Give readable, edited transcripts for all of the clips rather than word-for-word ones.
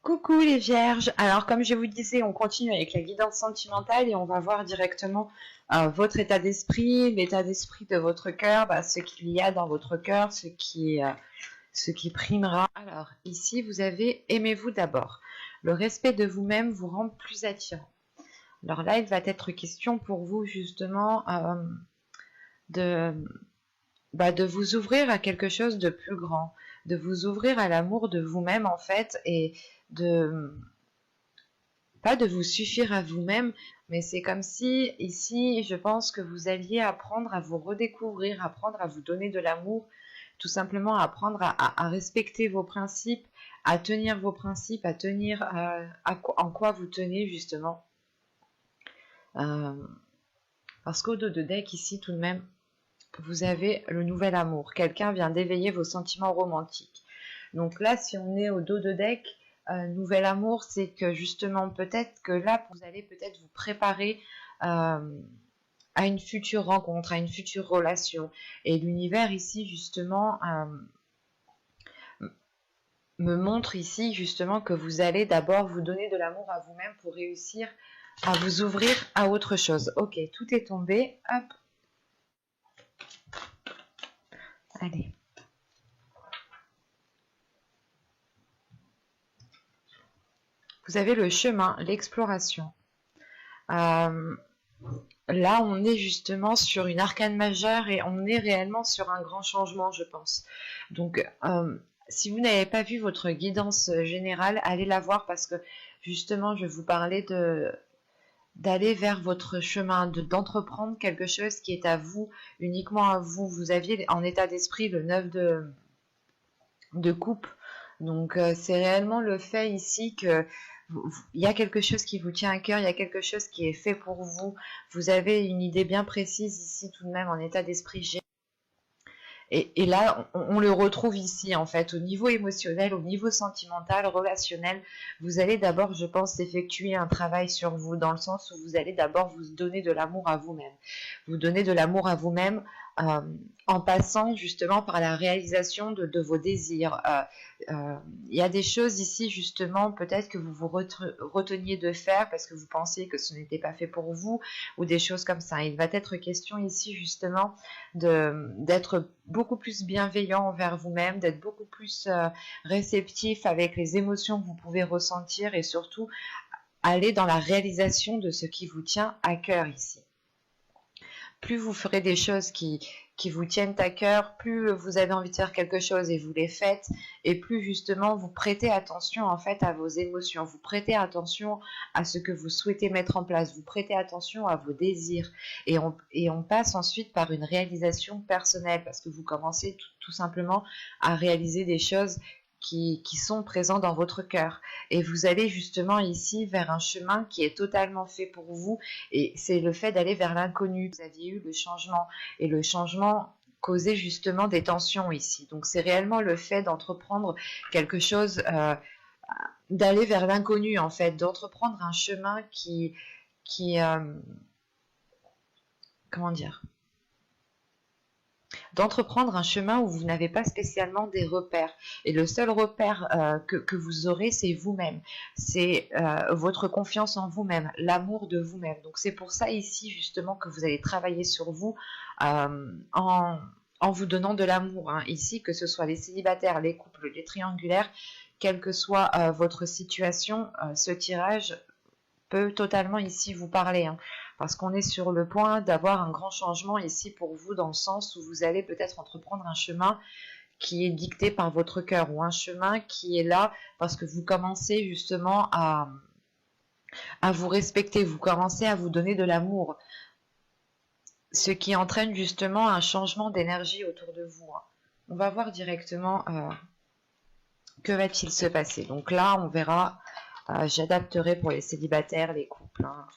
Coucou les vierges, alors comme je vous disais, on continue avec la guidance sentimentale et on va voir directement votre état d'esprit, l'état d'esprit de votre cœur, ce qu'il y a dans votre cœur, ce qui primera. Alors ici vous avez aimez-vous d'abord. Le respect de vous-même vous rend plus attirant. Alors là il va être question pour vous justement de, de vous ouvrir à quelque chose de plus grand, de vous ouvrir à l'amour de vous-même en fait et de pas de vous suffire à vous-même, mais c'est comme si ici, je pense que vous alliez apprendre à vous redécouvrir, apprendre à vous donner de l'amour, tout simplement apprendre à respecter vos principes, à tenir vos principes, à tenir en quoi vous tenez justement. Parce qu'au dos de deck ici, tout de même, vous avez le nouvel amour. Quelqu'un vient d'éveiller vos sentiments romantiques. Donc là, si on est au dos de deck, nouvel amour, c'est que justement, peut-être que là, vous allez peut-être vous préparer à une future rencontre, à une future relation. Et l'univers ici, justement, me montre ici, justement, que vous allez d'abord vous donner de l'amour à vous-même pour réussir à vous ouvrir à autre chose. Ok, tout est tombé. Hop. Allez. Vous avez le chemin, l'exploration. Là, on est justement sur une arcane majeure et on est réellement sur un grand changement, je pense. Donc, si vous n'avez pas vu votre guidance générale, allez la voir parce que justement, je vais vous parler d'aller vers votre chemin, d'entreprendre quelque chose qui est à vous, uniquement à vous. Vous aviez en état d'esprit le 9 de coupe. Donc, c'est réellement le fait ici que il y a quelque chose qui vous tient à cœur, il y a quelque chose qui est fait pour vous. Vous avez une idée bien précise ici tout de même en état d'esprit. Et là, on le retrouve ici, en fait, au niveau émotionnel, au niveau sentimental, relationnel. Vous allez d'abord, je pense, effectuer un travail sur vous, dans le sens où vous allez d'abord vous donner de l'amour à vous-même. Vous donner de l'amour à vous-même en passant justement par la réalisation de vos désirs. Il y a des choses ici, justement, peut-être que vous vous reteniez de faire parce que vous pensiez que ce n'était pas fait pour vous, ou des choses comme ça. Il va être question ici, justement, d'être beaucoup plus bienveillant envers vous-même, d'être beaucoup plus réceptif avec les émotions que vous pouvez ressentir et surtout aller dans la réalisation de ce qui vous tient à cœur ici. Plus vous ferez des choses qui vous tiennent à cœur, plus vous avez envie de faire quelque chose et vous les faites, et plus justement vous prêtez attention en fait à vos émotions, vous prêtez attention à ce que vous souhaitez mettre en place, vous prêtez attention à vos désirs, et on passe ensuite par une réalisation personnelle, parce que vous commencez tout simplement à réaliser des choses qui sont présents dans votre cœur. Et vous allez justement ici vers un chemin qui est totalement fait pour vous, et c'est le fait d'aller vers l'inconnu. Vous aviez eu le changement, et le changement causait justement des tensions ici. Donc c'est réellement le fait d'entreprendre quelque chose, d'aller vers l'inconnu en fait, d'entreprendre un chemin qui comment dire, d'entreprendre un chemin où vous n'avez pas spécialement des repères. Et le seul repère que vous aurez, c'est vous-même. C'est votre confiance en vous-même, l'amour de vous-même. Donc c'est pour ça ici justement que vous allez travailler sur vous en vous donnant de l'amour. Hein. Ici, que ce soit les célibataires, les couples, les triangulaires, quelle que soit votre situation, ce tirage peut totalement ici vous parler, hein, parce qu'on est sur le point d'avoir un grand changement ici pour vous, dans le sens où vous allez peut-être entreprendre un chemin qui est dicté par votre cœur, ou un chemin qui est là parce que vous commencez justement à vous respecter, vous commencez à vous donner de l'amour, ce qui entraîne justement un changement d'énergie autour de vous. Hein. On va voir directement que va-t-il se passer. Donc là, on verra. J'adapterai pour les célibataires, les couples. Hein.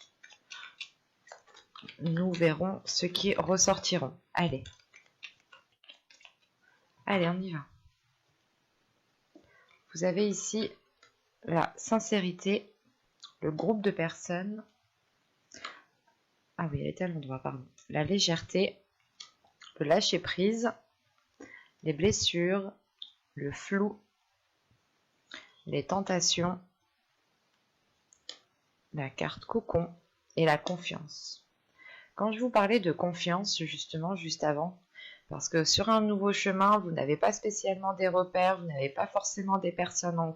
Nous verrons ce qui ressortiront. Allez. Allez, on y va. Vous avez ici la sincérité, le groupe de personnes. Ah oui, elle était à l'endroit, pardon. La légèreté, le lâcher prise, les blessures, le flou, les tentations, la carte cocon et la confiance. Quand je vous parlais de confiance, justement, juste avant, parce que sur un nouveau chemin, vous n'avez pas spécialement des repères, vous n'avez pas forcément des personnes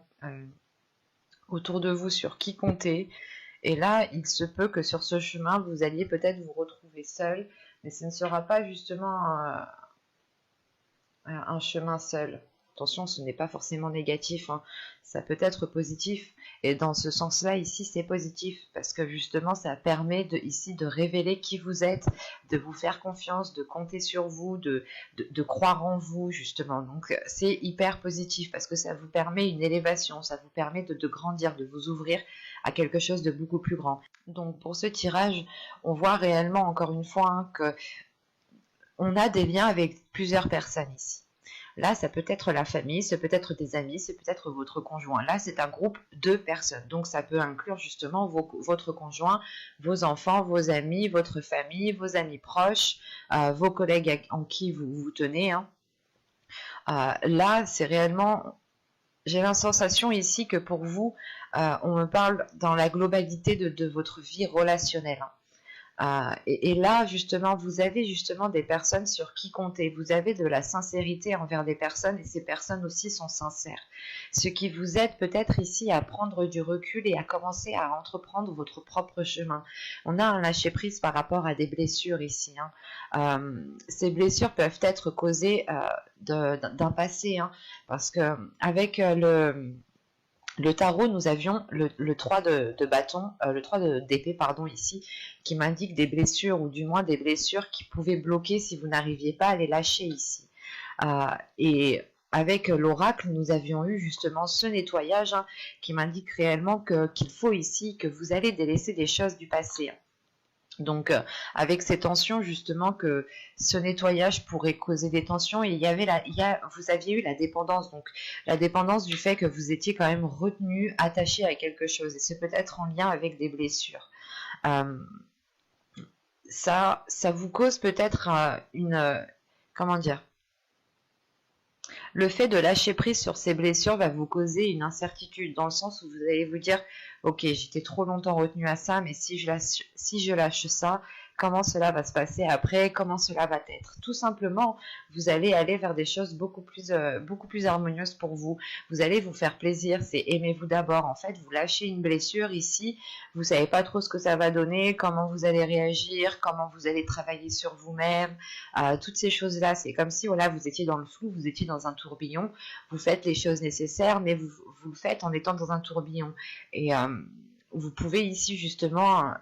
autour de vous sur qui compter. Et là, il se peut que sur ce chemin, vous alliez peut-être vous retrouver seul, mais ce ne sera pas justement un chemin seul. Attention, ce n'est pas forcément négatif, hein. Ça peut être positif. Et dans ce sens-là, ici, c'est positif, parce que justement, ça permet ici de révéler qui vous êtes, de vous faire confiance, de compter sur vous, de croire en vous, justement. Donc, c'est hyper positif, parce que ça vous permet une élévation, ça vous permet de grandir, de vous ouvrir à quelque chose de beaucoup plus grand. Donc, pour ce tirage, on voit réellement, encore une fois, hein, que on a des liens avec plusieurs personnes ici. Là, ça peut être la famille, ça peut être des amis, c'est peut-être votre conjoint. Là, c'est un groupe de personnes. Donc, ça peut inclure justement votre conjoint, vos enfants, vos amis, votre famille, vos amis proches, vos collègues en qui vous vous tenez. Hein. Là, c'est réellement... J'ai la sensation ici que pour vous, on me parle dans la globalité de votre vie relationnelle. Hein. Et là, justement, vous avez justement des personnes sur qui compter. Vous avez de la sincérité envers des personnes et ces personnes aussi sont sincères. Ce qui vous aide peut-être ici à prendre du recul et à commencer à entreprendre votre propre chemin. On a un lâcher-prise par rapport à des blessures ici. Hein. Ces blessures peuvent être causées d'un passé. Hein, parce que avec le tarot, nous avions le 3 de bâton, le 3 d'épée, pardon, ici, qui m'indique des blessures, ou du moins des blessures qui pouvaient bloquer si vous n'arriviez pas à les lâcher ici. Et avec l'oracle, nous avions eu justement ce nettoyage hein, qui m'indique réellement qu'il faut ici que vous allez délaisser des choses du passé. Hein. Donc, avec ces tensions, justement, que ce nettoyage pourrait causer des tensions, et vous aviez eu la dépendance, donc la dépendance du fait que vous étiez quand même retenu, attaché à quelque chose, et c'est peut-être en lien avec des blessures. Ça vous cause peut-être comment dire, le fait de lâcher prise sur ces blessures va vous causer une incertitude, dans le sens où vous allez vous dire « Ok, j'étais trop longtemps retenu à ça, mais si je lâche ça, comment cela va se passer après, comment cela va être ?» Tout simplement, vous allez aller vers des choses beaucoup plus harmonieuses pour vous. Vous allez vous faire plaisir, c'est aimez-vous d'abord. En fait, vous lâchez une blessure ici, vous savez pas trop ce que ça va donner, comment vous allez réagir, comment vous allez travailler sur vous-même, toutes ces choses-là. C'est comme si voilà, vous étiez dans le flou, vous étiez dans un tourbillon, vous faites les choses nécessaires, mais vous le faites en étant dans un tourbillon. Et vous pouvez ici justement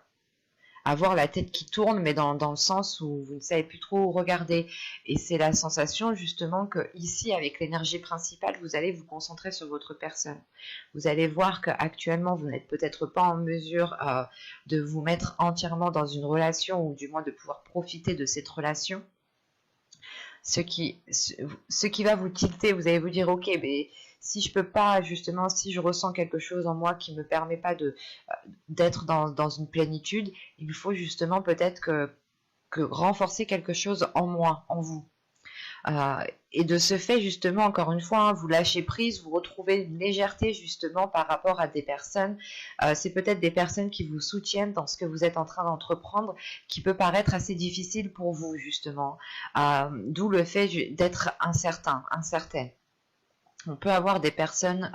avoir la tête qui tourne, mais dans le sens où vous ne savez plus trop où regarder. Et c'est la sensation justement que ici, avec l'énergie principale, vous allez vous concentrer sur votre personne. Vous allez voir qu'actuellement, vous n'êtes peut-être pas en mesure de vous mettre entièrement dans une relation, ou du moins de pouvoir profiter de cette relation. Ce qui va vous tilter, vous allez vous dire, ok, mais si je peux pas, justement, si je ressens quelque chose en moi qui me permet pas d'être dans une plénitude, il faut justement peut-être que renforcer quelque chose en moi, en vous. Et de ce fait, justement, encore une fois, hein, vous lâchez prise, vous retrouvez une légèreté justement par rapport à des personnes. C'est peut-être des personnes qui vous soutiennent dans ce que vous êtes en train d'entreprendre, qui peut paraître assez difficile pour vous, justement. D'où le fait d'être incertaine. On peut avoir des personnes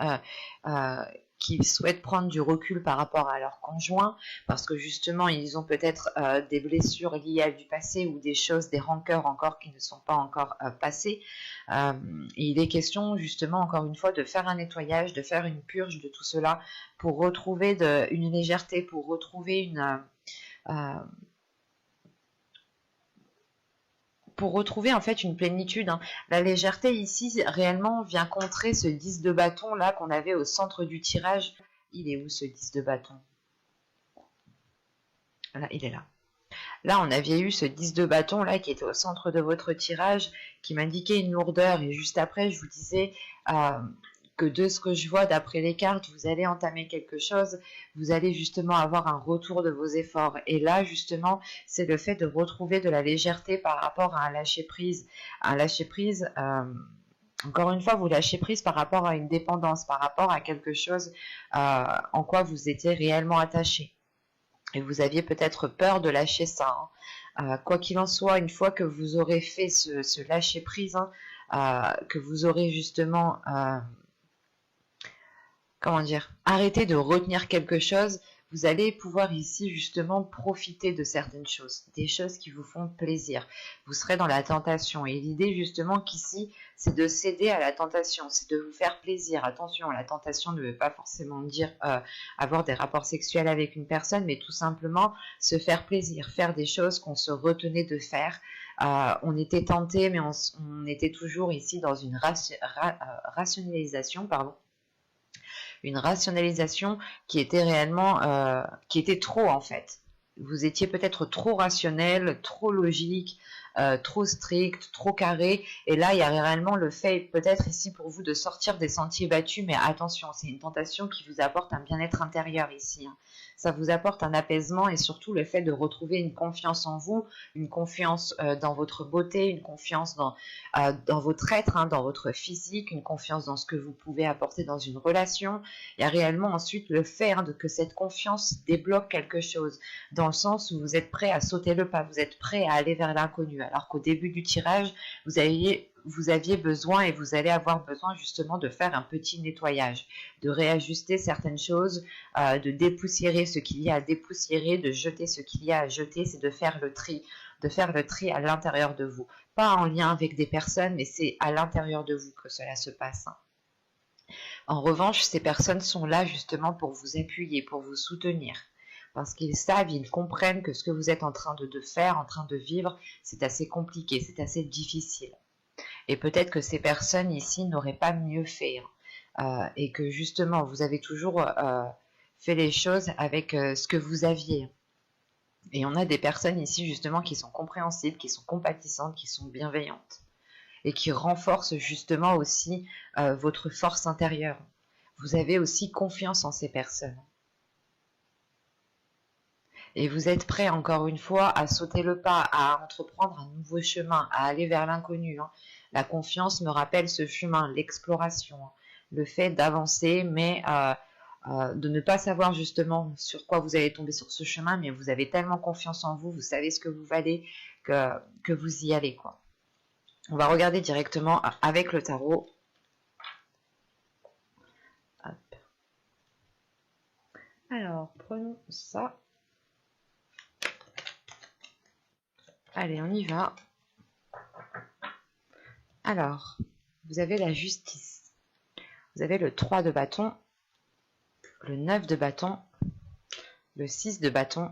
qui souhaitent prendre du recul par rapport à leur conjoint, parce que justement ils ont peut-être des blessures liées à du passé, ou des choses, des rancœurs encore qui ne sont pas encore passées. Il est question justement encore une fois de faire un nettoyage, de faire une purge de tout cela, pour retrouver une légèreté, pour retrouver en fait une plénitude. Hein. La légèreté ici réellement vient contrer ce 10 de bâton là qu'on avait au centre du tirage. Il est où ce 10 de bâton? Là, il est là. Là, on avait eu ce 10 de bâton là qui était au centre de votre tirage, qui m'indiquait une lourdeur, et juste après je vous disais que de ce que je vois d'après les cartes, vous allez entamer quelque chose, vous allez justement avoir un retour de vos efforts. Et là, justement, c'est le fait de retrouver de la légèreté par rapport à un lâcher-prise. Un lâcher-prise, encore une fois, vous lâchez prise par rapport à une dépendance, par rapport à quelque chose en quoi vous étiez réellement attaché. et vous aviez peut-être peur de lâcher ça, hein. Quoi qu'il en soit, une fois que vous aurez fait ce lâcher prise, hein, que vous aurez justement comment dire, arrêter de retenir quelque chose, vous allez pouvoir ici justement profiter de certaines choses, des choses qui vous font plaisir. Vous serez dans la tentation et l'idée justement qu'ici, c'est de céder à la tentation, c'est de vous faire plaisir. Attention, la tentation ne veut pas forcément dire avoir des rapports sexuels avec une personne, mais tout simplement se faire plaisir, faire des choses qu'on se retenait de faire. On était tenté, mais on était toujours ici dans une rationalisation, pardon. Une rationalisation qui était réellement, qui était trop en fait. Vous étiez peut-être trop rationnel, trop logique, trop strict, trop carré. Et là, il y a réellement le fait peut-être ici pour vous de sortir des sentiers battus, mais attention, c'est une tentation qui vous apporte un bien-être intérieur ici, hein. Ça vous apporte un apaisement et surtout le fait de retrouver une confiance en vous, une confiance dans votre beauté, une confiance dans votre être, hein, dans votre physique, une confiance dans ce que vous pouvez apporter dans une relation. Il y a réellement ensuite le fait que cette confiance débloque quelque chose, dans le sens où vous êtes prêt à sauter le pas, vous êtes prêt à aller vers l'inconnu, alors qu'au début du tirage, vous aviez besoin et vous allez avoir besoin justement de faire un petit nettoyage, de réajuster certaines choses, de dépoussiérer ce qu'il y a à dépoussiérer, de jeter ce qu'il y a à jeter, c'est de faire le tri à l'intérieur de vous. Pas en lien avec des personnes, mais c'est à l'intérieur de vous que cela se passe, hein. En revanche, ces personnes sont là justement pour vous appuyer, pour vous soutenir. Parce qu'ils savent, ils comprennent que ce que vous êtes en train de faire, en train de vivre, c'est assez compliqué, c'est assez difficile. Et peut-être que ces personnes ici n'auraient pas mieux fait, hein. Et que justement, vous avez toujours fait les choses avec ce que vous aviez. Et on a des personnes ici justement qui sont compréhensibles, qui sont compatissantes, qui sont bienveillantes. Et qui renforcent justement aussi votre force intérieure. Vous avez aussi confiance en ces personnes. Et vous êtes prêt, encore une fois, à sauter le pas, à entreprendre un nouveau chemin, à aller vers l'inconnu, hein. La confiance me rappelle ce chemin, l'exploration, hein. Le fait d'avancer, mais de ne pas savoir justement sur quoi vous allez tomber sur ce chemin, mais vous avez tellement confiance en vous, vous savez ce que vous valez, que vous y allez, quoi. On va regarder directement avec le tarot. Hop. Alors, prenons ça. Allez, on y va. Alors, vous avez la justice. Vous avez le 3 de bâton, le 9 de bâton, le 6 de bâton,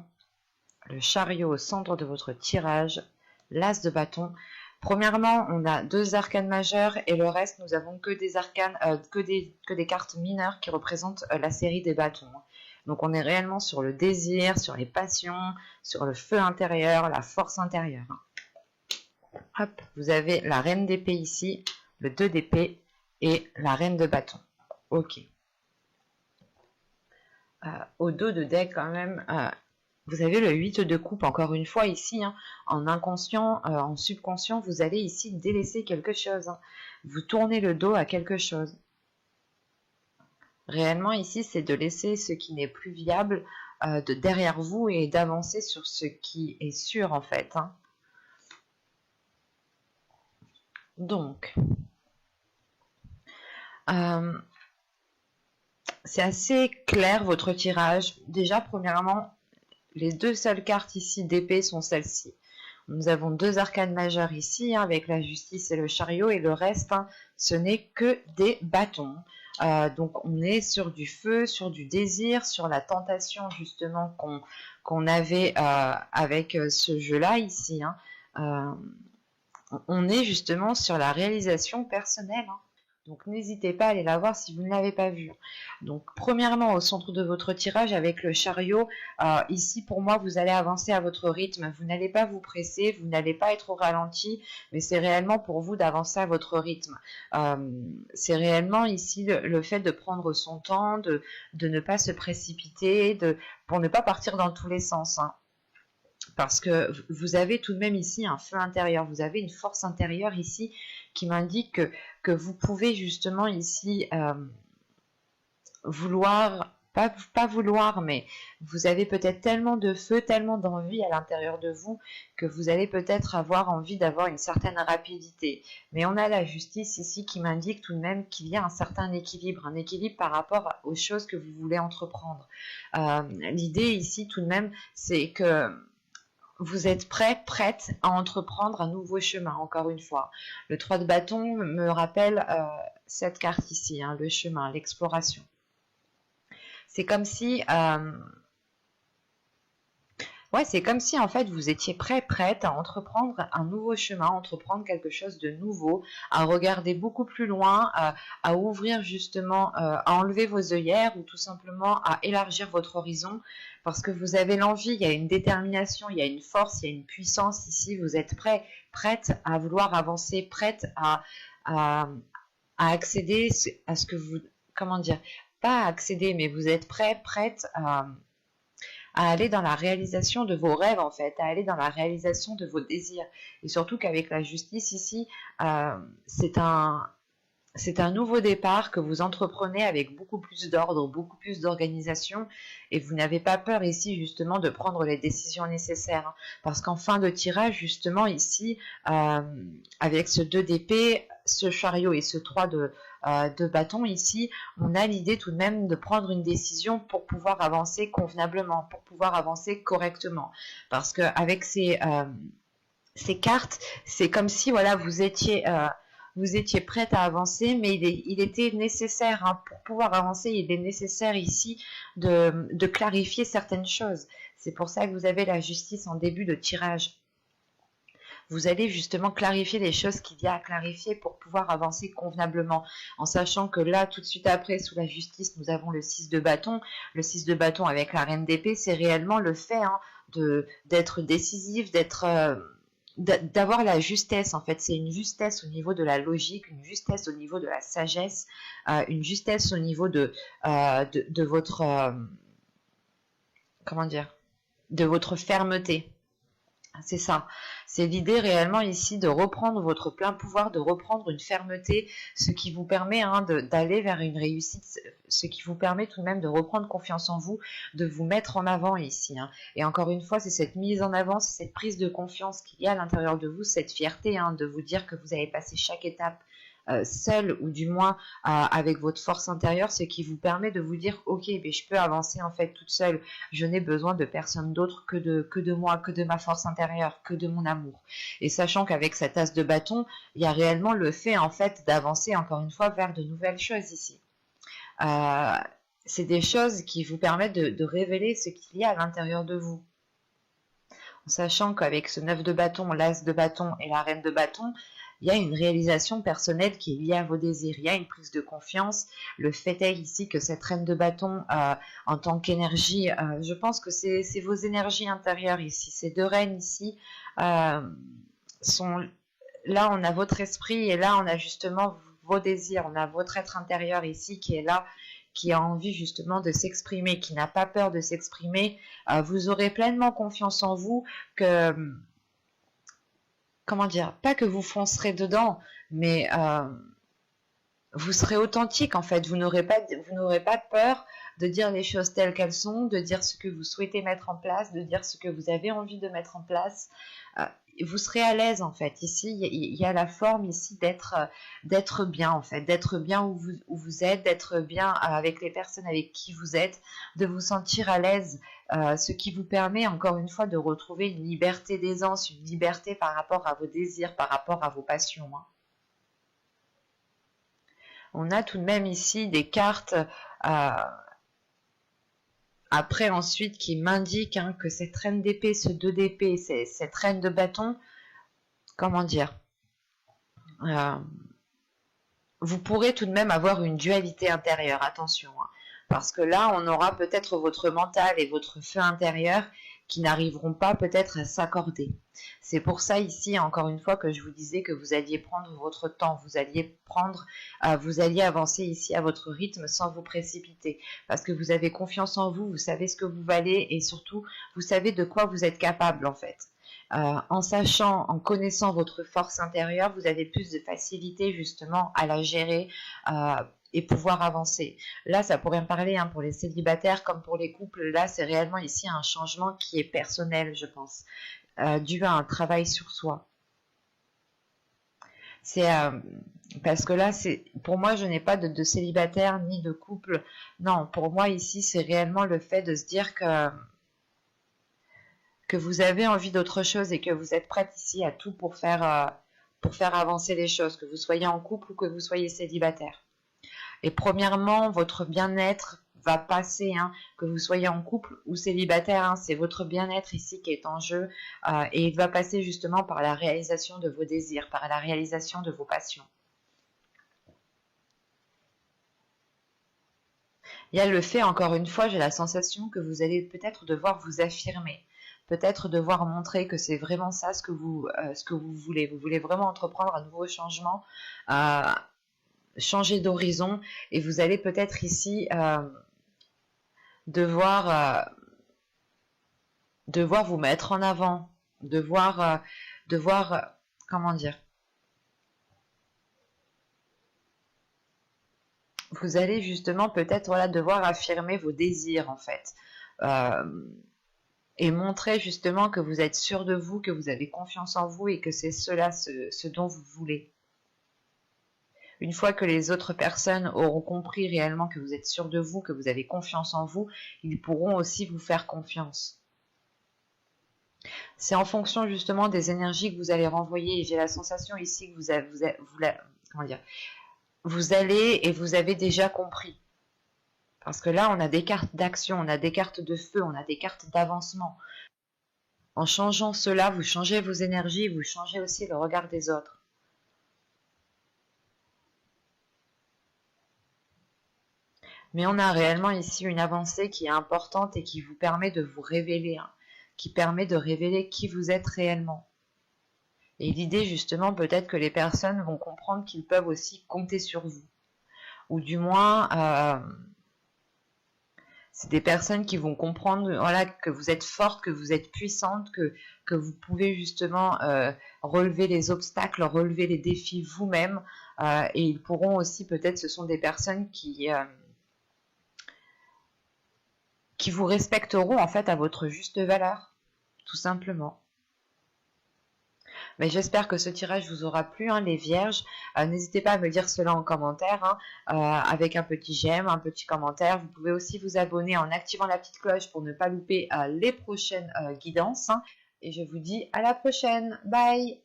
le chariot au centre de votre tirage, l'as de bâton. Premièrement, on a 2 arcanes majeures et le reste, nous avons que des arcanes, que des cartes mineures qui représentent la série des bâtons. Donc on est réellement sur le désir, sur les passions, sur le feu intérieur, la force intérieure. Hop, vous avez la reine d'épée ici, le 2 d'épée et la reine de bâton. Ok. Au dos de deck quand même, vous avez le 8 de coupe, encore une fois ici, hein, en inconscient, en subconscient, vous allez ici délaisser quelque chose, hein. Vous tournez le dos à quelque chose. Réellement ici, c'est de laisser ce qui n'est plus viable de derrière vous et d'avancer sur ce qui est sûr en fait, hein. Donc, c'est assez clair votre tirage. Déjà, premièrement, les 2 seules cartes ici d'épée sont celles-ci. Nous avons 2 arcanes majeures ici, hein, avec la justice et le chariot, et le reste, hein, ce n'est que des bâtons. Donc on est sur du feu, sur du désir, sur la tentation justement qu'on avait avec ce jeu-là ici, hein. On est justement sur la réalisation personnelle, hein. Donc n'hésitez pas à aller la voir si vous ne l'avez pas vue. Donc premièrement au centre de votre tirage avec le chariot, ici pour moi vous allez avancer à votre rythme, vous n'allez pas vous presser, vous n'allez pas être au ralenti, mais c'est réellement pour vous d'avancer à votre rythme. C'est réellement ici le fait de prendre son temps, de ne pas se précipiter, pour ne pas partir dans tous les sens, hein. Parce que vous avez tout de même ici un feu intérieur, vous avez une force intérieure ici qui m'indique que vous pouvez justement ici vouloir pas vouloir, mais vous avez peut-être tellement de feu, tellement d'envie à l'intérieur de vous que vous allez peut-être avoir envie d'avoir une certaine rapidité. Mais on a la justice ici qui m'indique tout de même qu'il y a un certain équilibre, un équilibre par rapport aux choses que vous voulez entreprendre. L'idée ici tout de même, c'est que vous êtes prête à entreprendre un nouveau chemin, encore une fois. Le 3 de bâton me rappelle cette carte ici, hein, le chemin, l'exploration. C'est comme si... c'est comme si en fait vous étiez prête à entreprendre un nouveau chemin, entreprendre quelque chose de nouveau, à regarder beaucoup plus loin, à ouvrir justement, à enlever vos œillères ou tout simplement à élargir votre horizon parce que vous avez l'envie, il y a une détermination, il y a une force, il y a une puissance ici, vous êtes prête à vouloir avancer, prête à accéder à ce que vous, comment dire, pas à accéder, mais vous êtes prête à aller dans la réalisation de vos rêves en fait, à aller dans la réalisation de vos désirs. Et surtout qu'avec la justice ici, c'est un nouveau départ que vous entreprenez avec beaucoup plus d'ordre, beaucoup plus d'organisation et vous n'avez pas peur ici justement de prendre les décisions nécessaires. Parce qu'en fin de tirage justement ici, avec ce 2 d'épée, ce chariot et ce 3 de bâton ici, on a l'idée tout de même de prendre une décision pour pouvoir avancer convenablement, pour pouvoir avancer correctement. Parce qu'avec ces cartes, c'est comme si voilà, vous étiez prête à avancer, mais il était nécessaire, hein, pour pouvoir avancer, il est nécessaire ici de clarifier certaines choses. C'est pour ça que vous avez la justice en début de tirage. Vous allez justement clarifier les choses qu'il y a à clarifier pour pouvoir avancer convenablement, en sachant que là, tout de suite après, sous la justice, nous avons le 6 de bâton. Le 6 de bâton avec la reine d'épée, c'est réellement le fait, hein, d'être décisif, d'avoir la justesse. En fait, c'est une justesse au niveau de la logique, une justesse au niveau de la sagesse, une justesse au niveau de votre comment dire, de votre fermeté. C'est ça, c'est l'idée réellement ici de reprendre votre plein pouvoir, de reprendre une fermeté, ce qui vous permet, hein, d'aller vers une réussite, ce qui vous permet tout de même de reprendre confiance en vous, de vous mettre en avant ici, hein. Et encore une fois, c'est cette mise en avant, c'est cette prise de confiance qu'il y a à l'intérieur de vous, cette fierté, hein, de vous dire que vous avez passé chaque étape seul ou du moins avec votre force intérieure, ce qui vous permet de vous dire ok, mais je peux avancer en fait toute seule, je n'ai besoin de personne d'autre que de moi, que de ma force intérieure, que de mon amour. Et sachant qu'avec cette as de bâton, il y a réellement le fait en fait d'avancer encore une fois vers de nouvelles choses ici. C'est des choses qui vous permettent de révéler ce qu'il y a à l'intérieur de vous. En sachant qu'avec ce 9 de bâton, l'as de bâton et la reine de bâton, il y a une réalisation personnelle qui est liée à vos désirs, il y a une prise de confiance. Le fait est ici que cette reine de bâton, en tant qu'énergie, je pense que c'est vos énergies intérieures ici. Ces deux reines ici sont... Là, on a votre esprit et là, on a justement vos désirs, on a votre être intérieur ici qui est là, qui a envie justement de s'exprimer, qui n'a pas peur de s'exprimer. Vous aurez pleinement confiance en vous que... Comment dire, pas que vous foncerez dedans, mais vous serez authentique en fait, vous n'aurez pas peur de dire les choses telles qu'elles sont, de dire ce que vous souhaitez mettre en place, de dire ce que vous avez envie de mettre en place. Vous serez à l'aise en fait. Ici, il y a la forme ici d'être bien en fait, d'être bien où vous êtes, d'être bien avec les personnes avec qui vous êtes, de vous sentir à l'aise, ce qui vous permet encore une fois de retrouver une liberté d'aisance, une liberté par rapport à vos désirs, par rapport à vos passions, hein. On a tout de même ici des cartes après ensuite qui m'indiquent, hein, que cette reine d'épée, ce 2 d'épée, cette reine de bâton, comment dire, vous pourrez tout de même avoir une dualité intérieure, attention, hein, parce que là on aura peut-être votre mental et votre feu intérieur qui n'arriveront pas peut-être à s'accorder. C'est pour ça ici, encore une fois, que je vous disais que vous alliez prendre votre temps, vous alliez avancer ici à votre rythme sans vous précipiter, parce que vous avez confiance en vous, vous savez ce que vous valez et surtout, vous savez de quoi vous êtes capable en fait. En sachant, en connaissant votre force intérieure, vous avez plus de facilité justement à la gérer, et pouvoir avancer. Là, ça pourrait me parler hein, pour les célibataires comme pour les couples. Là, c'est réellement ici un changement qui est personnel, je pense, dû à un travail sur soi. C'est parce que là, c'est pour moi, je n'ai pas de célibataire ni de couple. Non, pour moi ici, c'est réellement le fait de se dire que vous avez envie d'autre chose et que vous êtes prête ici à tout pour faire avancer les choses, que vous soyez en couple ou que vous soyez célibataire. Et premièrement, votre bien-être va passer, hein, que vous soyez en couple ou célibataire, hein, c'est votre bien-être ici qui est en jeu et il va passer justement par la réalisation de vos désirs, par la réalisation de vos passions. Il y a le fait, encore une fois, j'ai la sensation que vous allez peut-être devoir vous affirmer, peut-être devoir montrer que c'est vraiment ça ce que vous voulez. Vous voulez vraiment entreprendre un nouveau changement, changer d'horizon, et vous allez peut-être ici devoir vous mettre en avant, devoir comment dire, vous allez justement peut-être voilà, devoir affirmer vos désirs en fait. Et montrer justement que vous êtes sûr de vous, que vous avez confiance en vous et que c'est cela ce dont vous voulez. Une fois que les autres personnes auront compris réellement que vous êtes sûr de vous, que vous avez confiance en vous, ils pourront aussi vous faire confiance. C'est en fonction justement des énergies que vous allez renvoyer. Et j'ai la sensation ici que vous allez et vous avez déjà compris. Parce que là, on a des cartes d'action, on a des cartes de feu, on a des cartes d'avancement. En changeant cela, vous changez vos énergies, vous changez aussi le regard des autres. Mais on a réellement ici une avancée qui est importante et qui vous permet de vous révéler, hein, qui permet de révéler qui vous êtes réellement. Et l'idée justement, peut-être que les personnes vont comprendre qu'ils peuvent aussi compter sur vous. Ou du moins, c'est des personnes qui vont comprendre voilà, que vous êtes forte, que vous êtes puissante, que vous pouvez justement relever les obstacles, relever les défis vous-même. Et ils pourront aussi, peut-être, ce sont des personnes qui vous respecteront en fait à votre juste valeur, tout simplement. Mais j'espère que ce tirage vous aura plu, hein, les vierges. N'hésitez pas à me dire cela en commentaire, hein, avec un petit j'aime, un petit commentaire. Vous pouvez aussi vous abonner en activant la petite cloche pour ne pas louper les prochaines guidances. Hein. Et je vous dis à la prochaine. Bye!